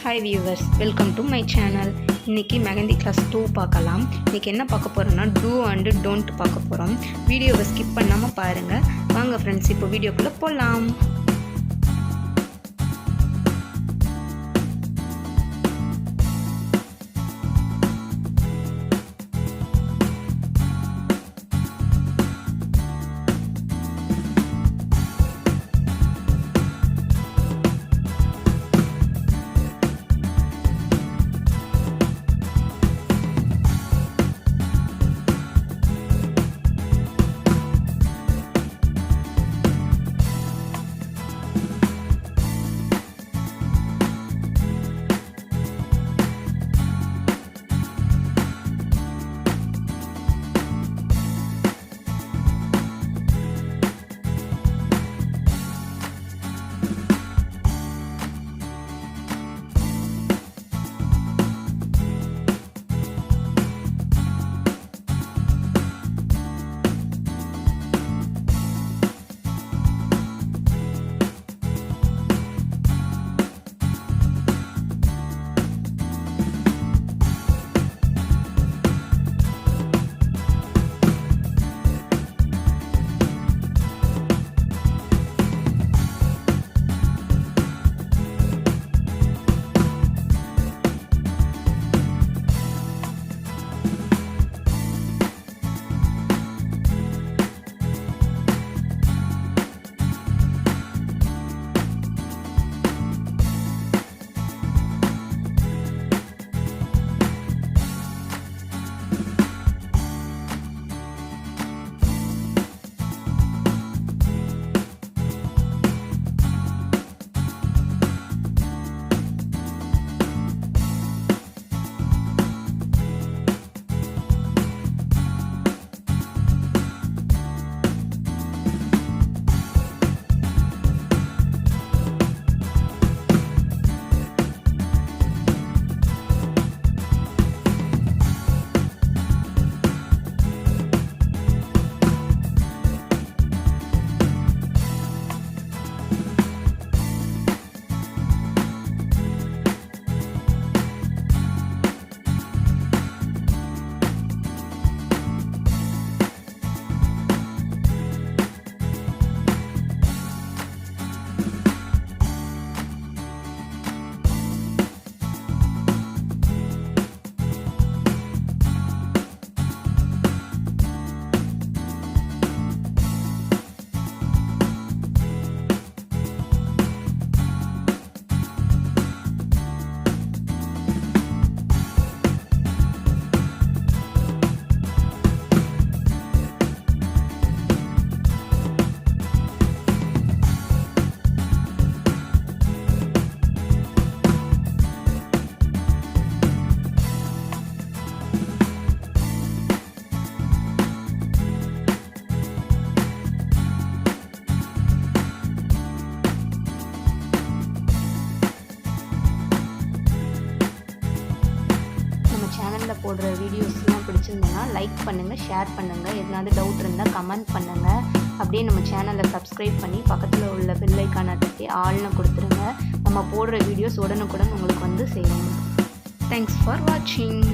Hi viewers, welcome to my channel. இன்னைக்கு mehndi class 2 பார்க்கலாம். இன்னைக்கு என்ன பார்க்க போறோம்னா do and don't பார்க்க போறோம். வீடியோவை ஸ்கிப் பண்ணாம பாருங்க. வாங்க फ्रेंड्स, இப்போ வீடியோக்குள்ள போலாம். சேனலில் போடுற வீடியோஸ்லாம் பிடிச்சிருந்தேன்னா லைக் பண்ணுங்கள், ஷேர் பண்ணுங்கள். எதனாவது டவுட் இருந்தால் கமெண்ட் பண்ணுங்கள். அப்படியே நம்ம சேனலை சப்ஸ்கிரைப் பண்ணி பக்கத்தில் உள்ள பெல் ஐக்கானை தட்டி ஆள்னு கொடுத்துருங்க. நம்ம போடுற வீடியோஸ் உடனுக்குடன் உங்களுக்கு வந்து சேரும். தேங்க்ஸ் ஃபார் வாட்சிங்.